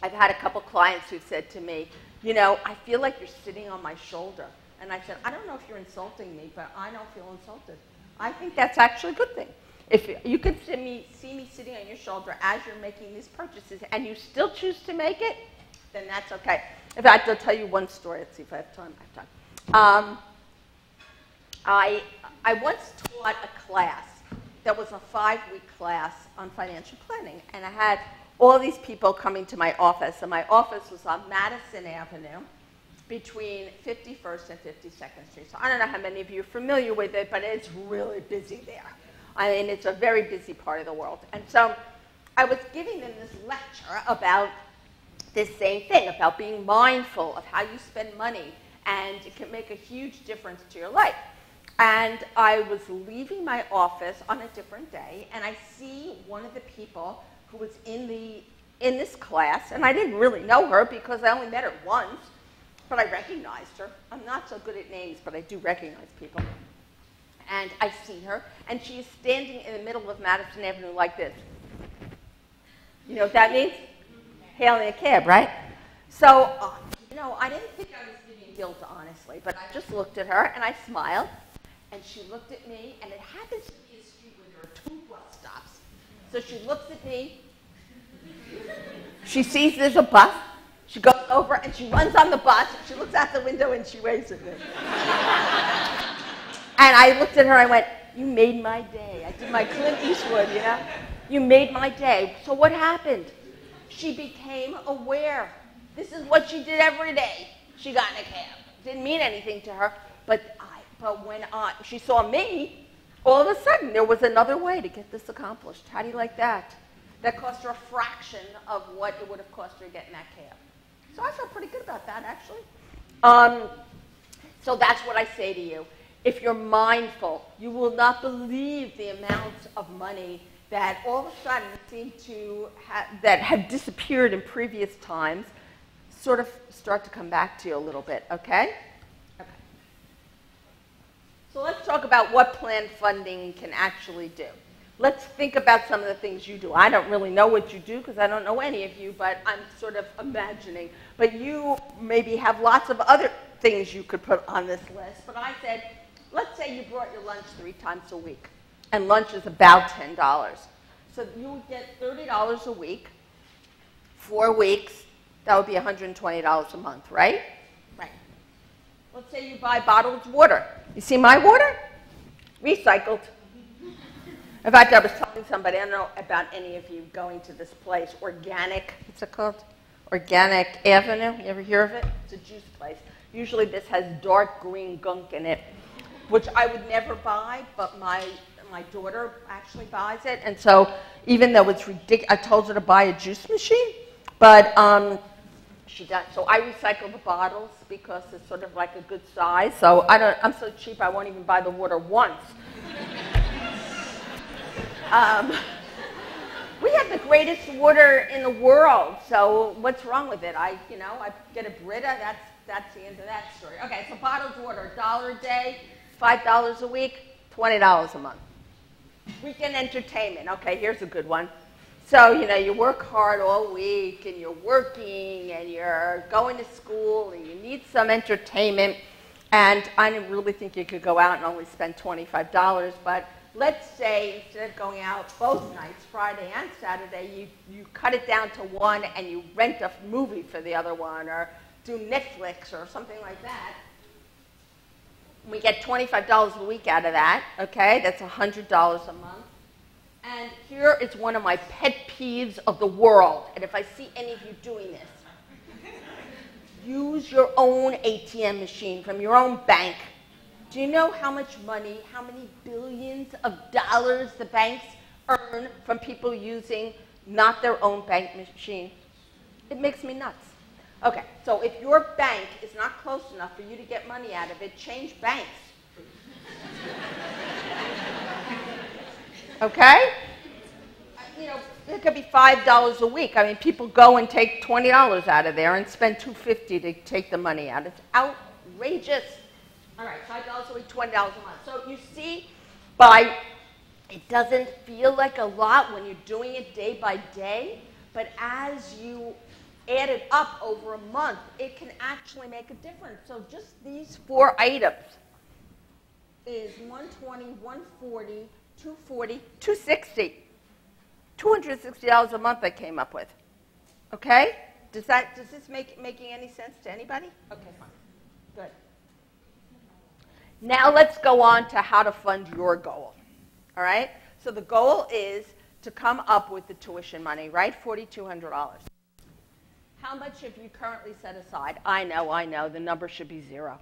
I've had a couple clients who said to me, you know, I feel like you're sitting on my shoulder. And I said, I don't know if you're insulting me, but I don't feel insulted. I think that's actually a good thing. If you could see me sitting on your shoulder as you're making these purchases and you still choose to make it, then that's okay. In fact, I'll tell you one story. Let's see if I have time. I once taught a class that was a 5-week class on financial planning. And I had all these people coming to my office. And my office was on Madison Avenue between 51st and 52nd Street. So I don't know how many of you are familiar with it, but it's really busy there. I mean, it's a very busy part of the world. And so I was giving them this lecture about this same thing, about being mindful of how you spend money, and it can make a huge difference to your life. And I was leaving my office on a different day, and I see one of the people who was in this class, and I didn't really know her because I only met her once, but I recognized her. I'm not so good at names, but I do recognize people. And I see her, and she is standing in the middle of Madison Avenue like this. You know what that means? Hailing a cab, right? So, you know, I didn't think I was giving guilt, honestly, but I just looked at her, and I smiled, and she looked at me, and it happens to be a street where there are 2 bus stops. So she looks at me, she sees there's a bus, she goes over, and she runs on the bus, and she looks out the window, and she waves at me. And I looked at her, I went, you made my day. I did my Clint Eastwood, you know? You made my day. So what happened? She became aware. This is what she did every day. She got in a cab. Didn't mean anything to her, but when she saw me, all of a sudden there was another way to get this accomplished. How do you like that? That cost her a fraction of what it would have cost her to get in that cab. So I felt pretty good about that, actually. So that's what I say to you. If you're mindful, you will not believe the amounts of money that all of a sudden seem to that have disappeared in previous times sort of start to come back to you a little bit, okay? Okay. So let's talk about what planned funding can actually do. Let's think about some of the things you do. I don't really know what you do because I don't know any of you, but I'm sort of imagining. But you maybe have lots of other things you could put on this list. But I said, let's say you brought your lunch 3 times a week, and lunch is about $10. So you would get $30 a week, 4 weeks. That would be $120 a month, right? Right. Let's say you buy bottled water. You see my water? Recycled. In fact, I was telling somebody, I don't know about any of you going to this place, Organic, what's it called? Organic Avenue. You ever hear of it? It's a juice place. Usually this has dark green gunk in it, which I would never buy, but my daughter actually buys it. And so even though it's ridiculous, I told her to buy a juice machine, but she doesn't. So I recycle the bottles because it's sort of like a good size. So I'm so cheap I won't even buy the water once. We have the greatest water in the world, so what's wrong with it? I get a Brita, that's the end of that story. Okay, so bottled water, $1 a day, $5 a week, $20 a month. Weekend entertainment, okay, here's a good one. So, you work hard all week, and you're working, and you're going to school, and you need some entertainment, and I didn't really think you could go out and only spend $25, but let's say instead of going out both nights, Friday and Saturday, you cut it down to one and you rent a movie for the other one or do Netflix or something like that. We get $25 a week out of that, okay? That's $100 a month. And here is one of my pet peeves of the world, and if I see any of you doing this, use your own ATM machine from your own bank. Do you know how much money, how many billions of dollars the banks earn from people using not their own bank machine? It makes me nuts. Okay, so if your bank is not close enough for you to get money out of it, change banks. Okay? It could be $5 a week. I mean, people go and take $20 out of there and spend $2.50 to take the money out. It's outrageous. All right, $5 a week, $20 a month. So you see, it doesn't feel like a lot when you're doing it day by day, but as you added up over a month, it can actually make a difference. So just these 4 items is 120, 140, 240, 260. $260 a month I came up with. Okay? Does this making any sense to anybody? Okay, fine. Good. Now let's go on to how to fund your goal. All right? So the goal is to come up with the tuition money, right? $4,200. How much have you currently set aside? I know, the number should be 0.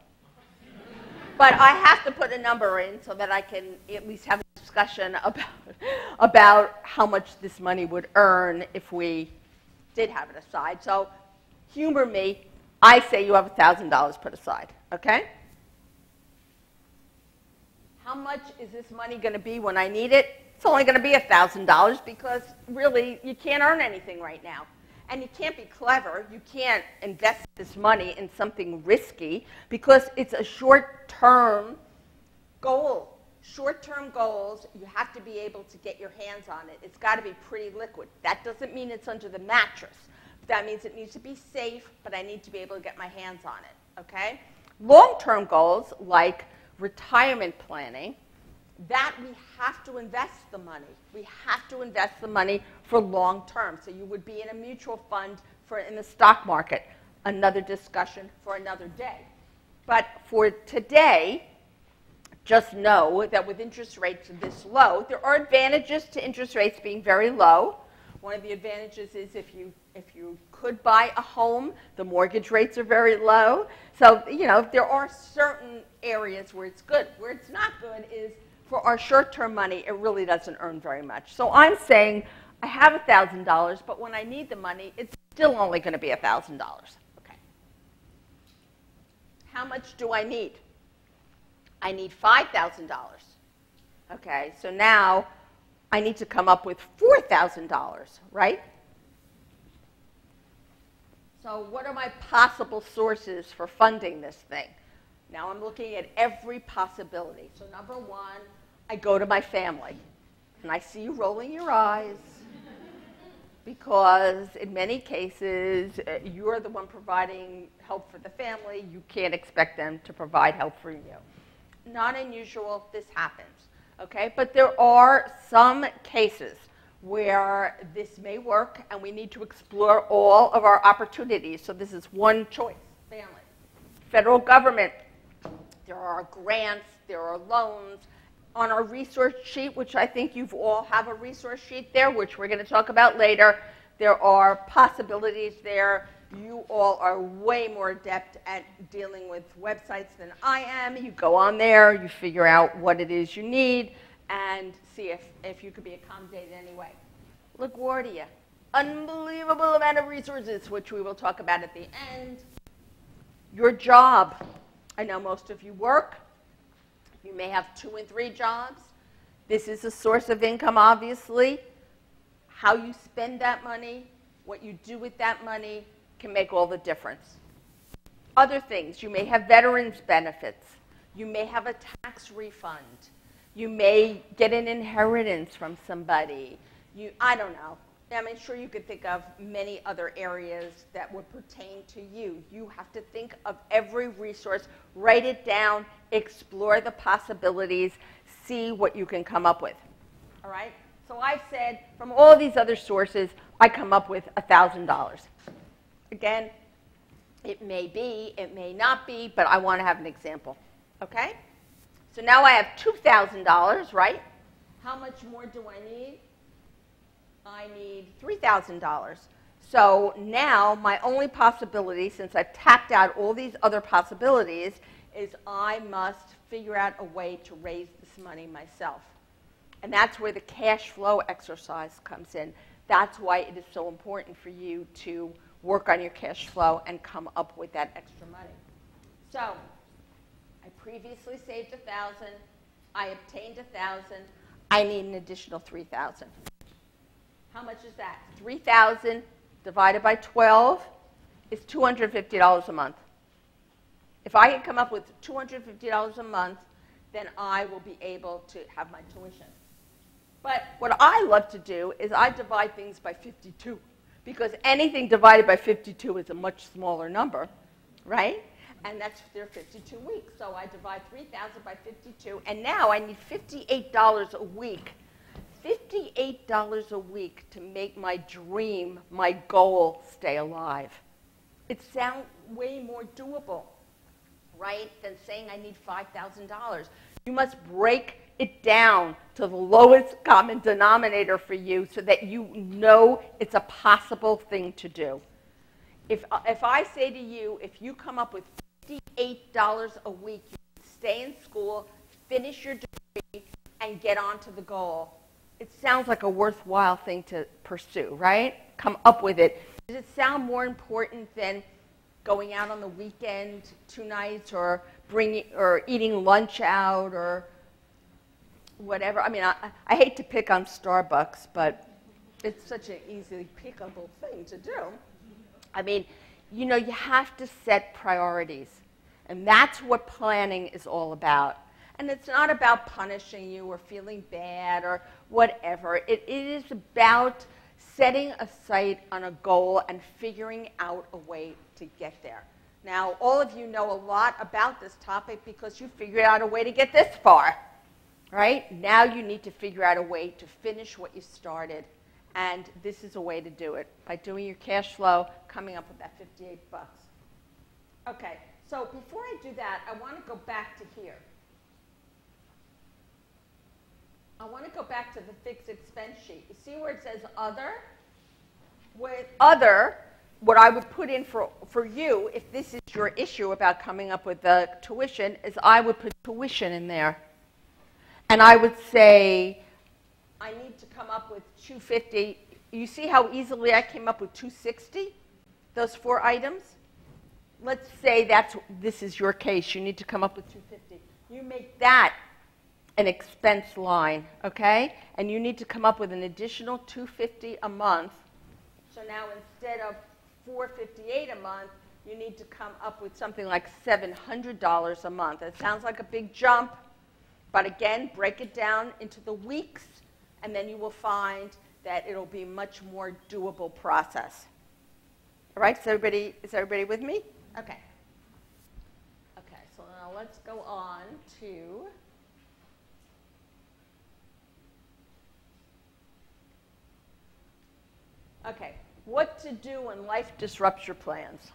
But I have to put a number in so that I can at least have a discussion about how much this money would earn if we did have it aside. So humor me. I say you have $1,000 put aside, okay? How much is this money going to be when I need it? It's only going to be $1,000 because really you can't earn anything right now. And you can't be clever. You can't invest this money in something risky because it's a short-term goal. Short-term goals, you have to be able to get your hands on it. It's got to be pretty liquid. That doesn't mean it's under the mattress. That means it needs to be safe, but I need to be able to get my hands on it, okay? Long-term goals, like retirement planning, that we have to invest the money. We have to invest the money for long term. So you would be in a mutual fund in the stock market. Another discussion for another day. But for today, just know that with interest rates this low, there are advantages to interest rates being very low. One of the advantages is if you could buy a home, the mortgage rates are very low. So, you know, there are certain areas where it's good. Where it's not good is for our short-term money, it really doesn't earn very much. So I'm saying I have $1,000, but when I need the money, it's still only going to be $1,000. Okay. How much do I need? I need $5,000. Okay, so now I need to come up with $4,000, right? So what are my possible sources for funding this thing? Now I'm looking at every possibility. So number one, I go to my family. And I see you rolling your eyes because in many cases, you're the one providing help for the family. You can't expect them to provide help for you. Not unusual, this happens. Okay? But there are some cases where this may work and we need to explore all of our opportunities. So this is one choice, family. Federal government. There are grants, there are loans. On our resource sheet, which I think you've all have a resource sheet there, which we're going to talk about later, there are possibilities there. You all are way more adept at dealing with websites than I am. You go on there, you figure out what it is you need, and see if you could be accommodated in any way. LaGuardia, unbelievable amount of resources, which we will talk about at the end. Your job. I know most of you work. You may have 2 and 3 jobs. This is a source of income, obviously. How you spend that money, what you do with that money can make all the difference. Other things, you may have veterans benefits. You may have a tax refund. You may get an inheritance from somebody. I don't know. I'm sure you could think of many other areas that would pertain to you. You have to think of every resource, write it down, explore the possibilities, see what you can come up with. All right? So I've said from all these other sources, I come up with $1,000. Again, it may be, it may not be, but I want to have an example. Okay? So now I have $2,000, right? How much more do I need? I need $3,000. So now my only possibility, since I've tapped out all these other possibilities, is I must figure out a way to raise this money myself. And that's where the cash flow exercise comes in. That's why it is so important for you to work on your cash flow and come up with that extra money. So I previously saved $1,000. I obtained $1,000. I need an additional $3,000. How much is that? 3,000 divided by 12 is $250 a month. If I can come up with $250 a month, then I will be able to have my tuition. But what I love to do is I divide things by 52 because anything divided by 52 is a much smaller number, right? And that's their 52 weeks. So I divide 3,000 by 52, and now I need $58 a week. $58 a week to make my dream, my goal, stay alive. It sounds way more doable, right, than saying I need $5,000. You must break it down to the lowest common denominator for you so that you know it's a possible thing to do. If I say to you, if you come up with $58 a week, you can stay in school, finish your degree, and get on to the goal. It sounds like a worthwhile thing to pursue, right? Come up with it. Does it sound more important than going out on the weekend 2 nights or eating lunch out or whatever? I mean, I hate to pick on Starbucks, but it's such an easily pickable thing to do. I mean, you know, you have to set priorities, and that's what planning is all about. And it's not about punishing you or feeling bad or whatever. It is about setting a sight on a goal and figuring out a way to get there. Now, all of you know a lot about this topic because you figured out a way to get this far, right? Now you need to figure out a way to finish what you started. And this is a way to do it, by doing your cash flow, coming up with that 58 bucks. Okay, so before I do that, I want to go back to here. I want to go back to the fixed expense sheet. You see where it says other? With other, what I would put in for you, if this is your issue about coming up with the tuition, is I would put tuition in there. And I would say, I need to come up with $250. You see how easily I came up with $260? Those 4 items? Let's say this is your case. You need to come up with $250. You make that an expense line, okay? And you need to come up with an additional $250 a month. So now instead of $458 a month, you need to come up with something like $700 a month. It sounds like a big jump, but again, break it down into the weeks, and then you will find that it'll be a much more doable process. All right, is everybody with me? Okay. Okay, so now let's go on to okay, what to do when life disrupts your plans,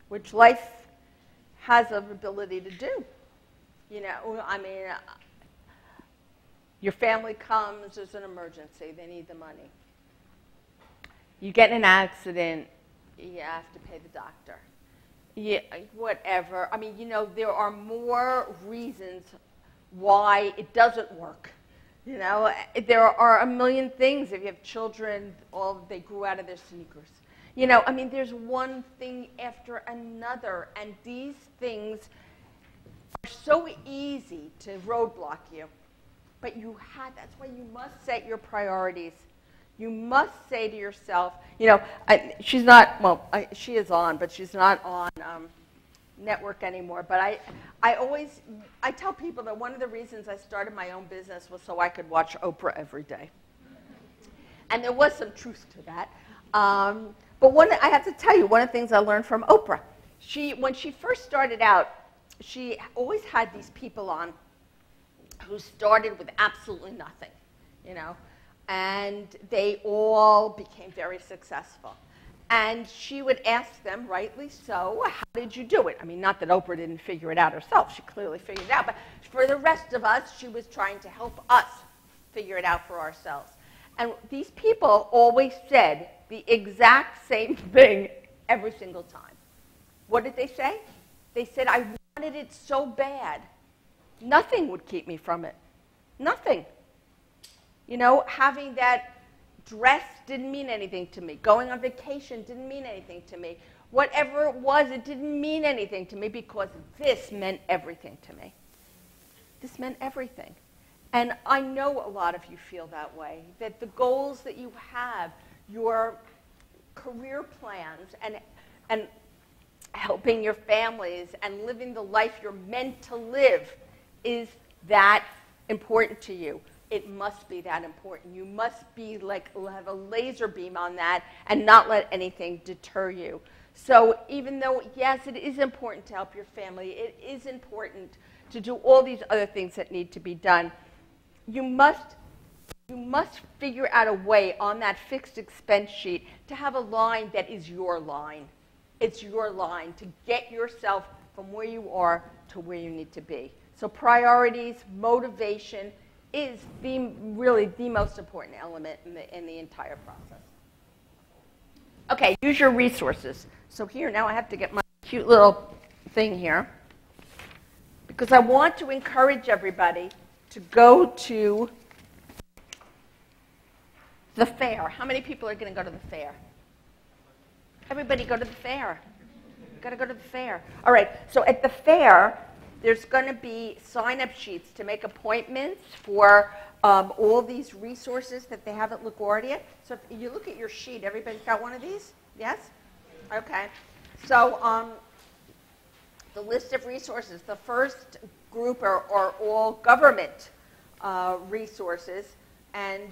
which life has an ability to do. You know, I mean, your family comes, there's an emergency, they need the money. You get in an accident, you have to pay the doctor. Yeah, whatever. I mean, you know, there are more reasons why it doesn't work. You know, there are a million things. If you have children, they grew out of their sneakers. You know, I mean, there's one thing after another, and these things are so easy to roadblock you. But that's why you must set your priorities. You must say to yourself, you know, she's not, well, she is on, but she's not on network anymore. But I tell people that one of the reasons I started my own business was so I could watch Oprah every day. And there was some truth to that. But I have to tell you, one of the things I learned from Oprah, when she first started out, she always had these people on who started with absolutely nothing, you know, and they all became very successful. And she would ask them, rightly so, how did you do it? I mean, not that Oprah didn't figure it out herself. She clearly figured it out. But for the rest of us, she was trying to help us figure it out for ourselves. And these people always said the exact same thing every single time. What did they say? They said, I wanted it so bad. Nothing would keep me from it. Nothing. You know, having that dress didn't mean anything to me. Going on vacation didn't mean anything to me. Whatever it was, it didn't mean anything to me because this meant everything to me. This meant everything. And I know a lot of you feel that way, that the goals that you have, your career plans, and helping your families and living the life you're meant to live is that important to you. it must be that important. You must be like, have a laser beam on that and not let anything deter you. So even though, yes, it is important to help your family, it is important to do all these other things that need to be done, you must figure out a way on that fixed expense sheet to have a line that is your line. It's your line to get yourself from where you are to where you need to be. So priorities, motivation is really the most important element in the entire process. Okay, use your resources. So here, now I have to get my cute little thing here, because I want to encourage everybody to go to the fair. How many people are going to go to the fair? Everybody go to the fair. Got to go to the fair. All right, so at the fair, there's going to be sign-up sheets to make appointments for all these resources that they have at LaGuardia. So if you look at your sheet, everybody's got one of these? Yes? Okay. So the list of resources, the first group are all government resources. And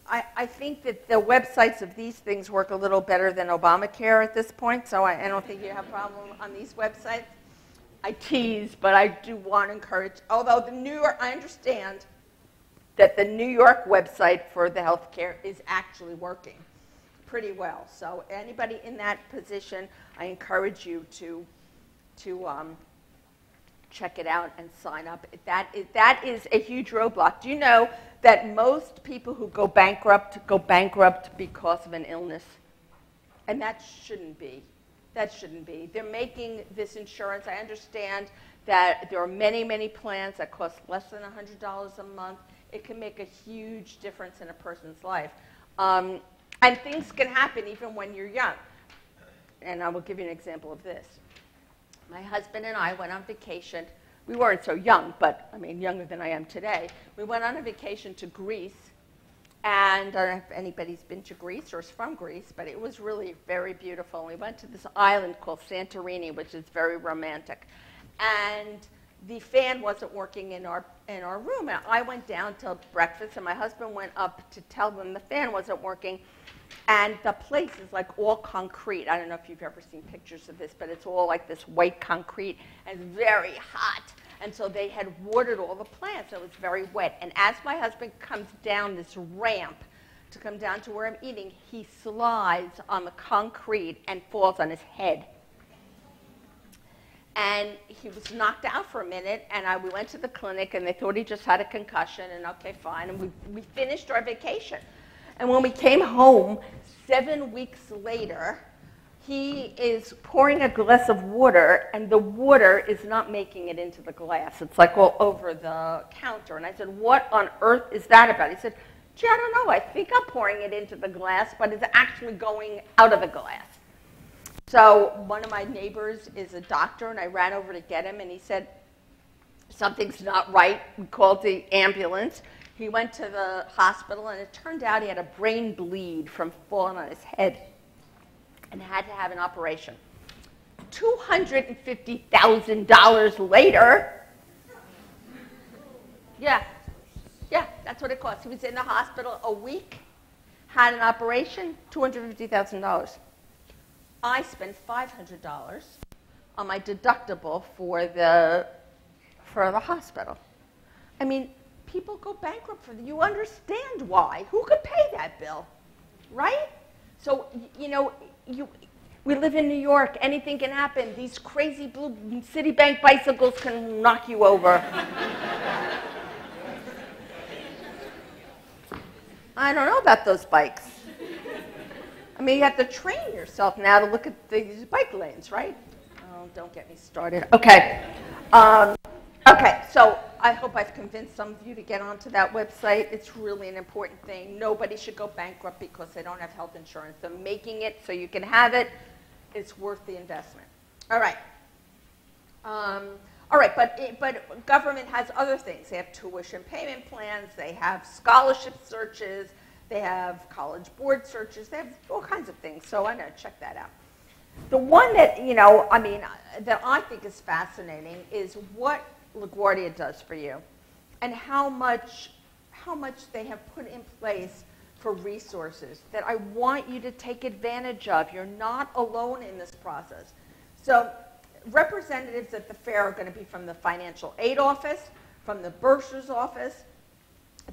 I think that the websites of these things work a little better than Obamacare at this point, so I don't think you have a problem on these websites. I tease, but I do want to encourage, although the New York, I understand that the New York website for the healthcare is actually working pretty well. So anybody in that position, I encourage you to check it out and sign up. That is a huge roadblock. Do you know that most people who go bankrupt because of an illness? And that shouldn't be. That shouldn't be. They're making this insurance. I understand that there are many, many plans that cost less than $100 a month. It can make a huge difference in a person's life. And things can happen even when you're young. And I will give you an example of this. My husband and I went on vacation. We weren't so young, but I mean younger than I am today. We went on a vacation to Greece. And I don't know if anybody's been to Greece or is from Greece, but it was really very beautiful. We went to this island called Santorini, which is very romantic. And the fan wasn't working in our room. And I went down to breakfast, and my husband went up to tell them the fan wasn't working. And the place is like all concrete. I don't know if you've ever seen pictures of this, but it's all like this white concrete and very hot. And so they had watered all the plants, so it was very wet. And as my husband comes down this ramp to come down to where I'm eating, he slides on the concrete and falls on his head. And he was knocked out for a minute, and we went to the clinic, and they thought he just had a concussion, and okay, fine. And we finished our vacation. And when we came home, 7 weeks later, he is pouring a glass of water, and the water is not making it into the glass. It's like all over the counter. And I said, what on earth is that about? He said, gee, I don't know. I think I'm pouring it into the glass, but it's actually going out of the glass. So one of my neighbors is a doctor, and I ran over to get him, and he said, something's not right. We called the ambulance. He went to the hospital, and it turned out he had a brain bleed from falling on his head and had to have an operation. $250,000 later. Yeah, that's what it cost. He was in the hospital a week, had an operation, $250,000. I spent $500 on my deductible for the hospital. I mean, people go bankrupt for that. You understand why. Who could pay that bill, right? So, you know, we live in New York. Anything can happen. These crazy blue Citibank bicycles can knock you over. I don't know about those bikes. I mean, you have to train yourself now to look at these bike lanes, right? Oh, don't get me started. Okay. Okay, so I hope I've convinced some of you to get onto that website. It's really an important thing. Nobody should go bankrupt because they don't have health insurance. They're making it so you can have it. It's worth the investment. All right. But government has other things. They have tuition payment plans. They have scholarship searches. They have college board searches. They have all kinds of things. So I know, check that out. The one that, that I think is fascinating is what LaGuardia does for you and how much how much they have put in place for resources that I want you to take advantage of. You're not alone in this process. So representatives at the fair are going to be from the financial aid office, from the bursar's office.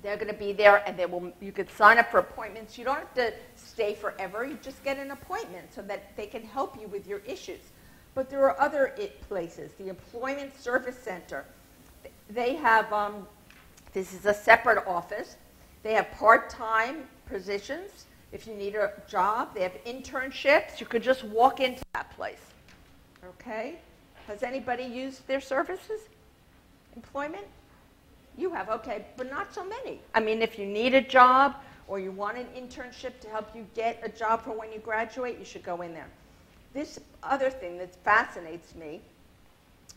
They're going to be there, and you could sign up for appointments. You don't have to stay forever. You just get an appointment so that they can help you with your issues. But there are other places. The Employment Service Center. They have, this is a separate office. They have part-time positions. If you need a job, they have internships. You could just walk into that place. Okay? Has anybody used their services? Employment? You have, okay, but not so many. I mean, if you need a job or you want an internship to help you get a job for when you graduate, you should go in there. This other thing that fascinates me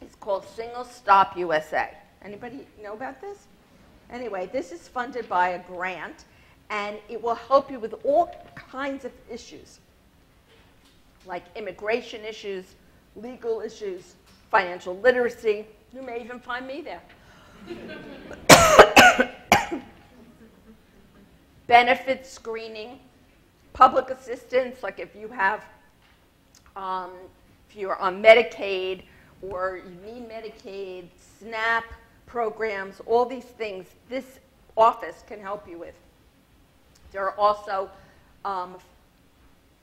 is called Single Stop USA. Anybody know about this? Anyway, this is funded by a grant, and it will help you with all kinds of issues, like immigration issues, legal issues, financial literacy. You may even find me there. Benefit screening, public assistance, like if you have, if you're on Medicaid or you need Medicaid, SNAP programs, all these things, this office can help you with. There are also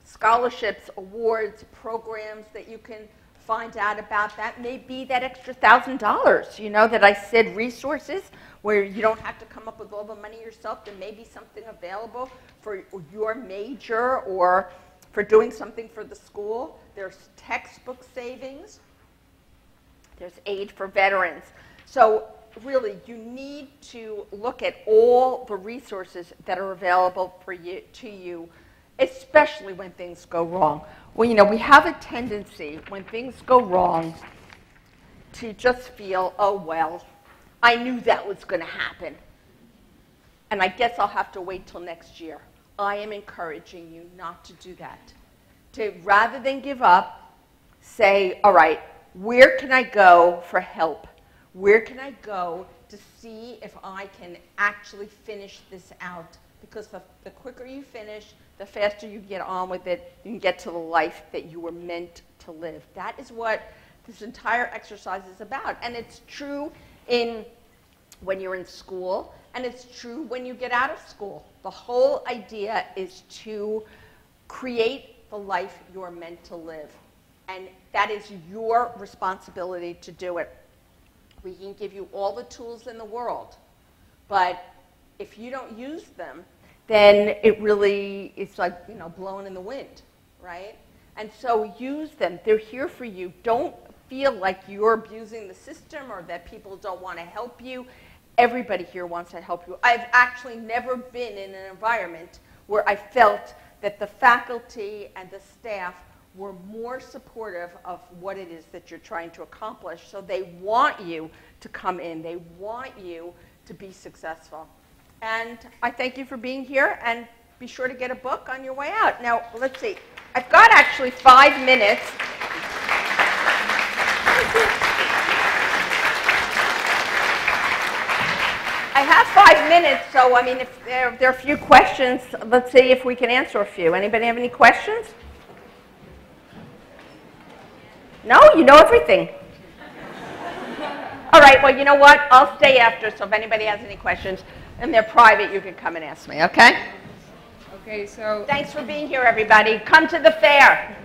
scholarships, awards, programs that you can find out about. That may be that extra $1,000, you know, that I said, resources, where you don't have to come up with all the money yourself. There may be something available for your major or for doing something for the school. There's textbook savings. There's aid for veterans. So really, you need to look at all the resources that are available for you, to you, especially when things go wrong. Well, you know, we have a tendency when things go wrong to just feel, oh, well, I knew that was going to happen, and I guess I'll have to wait till next year. I am encouraging you not to do that. To, rather than give up, say, all right, where can I go for help? Where can I go to see if I can actually finish this out? Because the quicker you finish, the faster you get on with it, you can get to the life that you were meant to live. That is what this entire exercise is about. And it's true when you're in school, and it's true when you get out of school. The whole idea is to create the life you're meant to live. And that is your responsibility to do it. We can give you all the tools in the world, but if you don't use them, then it's like, you know, blowing in the wind, right? And so use them. They're here for you. Don't feel like you're abusing the system or that people don't want to help you. Everybody here wants to help you. I've actually never been in an environment where I felt that the faculty and the staff were more supportive of what it is that you're trying to accomplish. So they want you to come in. They want you to be successful. And I thank you for being here, and be sure to get a book on your way out. Now, let's see. I've got actually 5 minutes. I have 5 minutes, so I mean, if there are a few questions, let's see if we can answer a few. Anybody have any questions? No? You know everything. All right, well, you know what? I'll stay after, so if anybody has any questions, and they're private, you can come and ask me, okay? Okay, so... Thanks for being here, everybody. Come to the fair.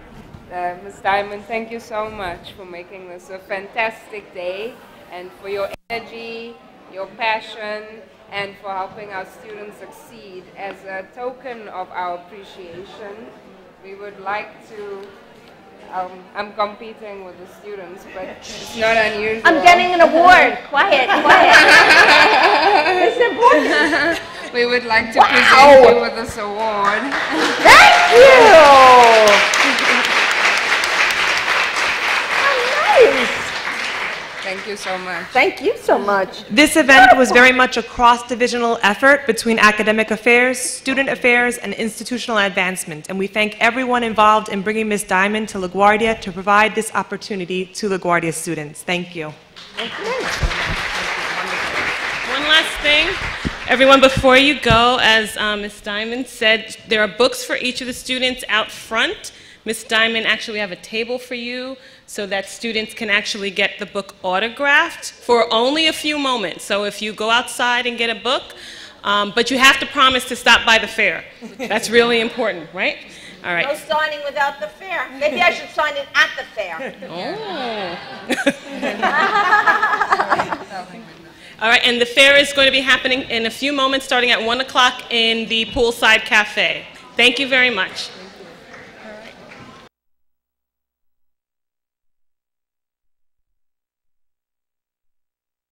Ms. Diamond, thank you so much for making this a fantastic day, and for your energy, your passion, and for helping our students succeed. As a token of our appreciation, we would like to... I'm competing with the students, but it's not unusual. I'm getting an award. Quiet, quiet. It's important. We would like to present you with this award. Thank you. Oh, nice. Thank you so much. Thank you so much. This event was very much a cross-divisional effort between academic affairs, student affairs, and institutional advancement. And we thank everyone involved in bringing Ms. Diamond to LaGuardia to provide this opportunity to LaGuardia students. Thank you. Thank you. One last thing. Everyone, before you go, as Ms. Diamond said, there are books for each of the students out front. Ms. Diamond, actually, we have a table for you so that students can actually get the book autographed for only a few moments. So if you go outside and get a book, but you have to promise to stop by the fair. That's really important, right? All right. No signing without the fair. Maybe I should sign it at the fair. All right, and the fair is going to be happening in a few moments, starting at 1 o'clock in the poolside cafe. Thank you very much.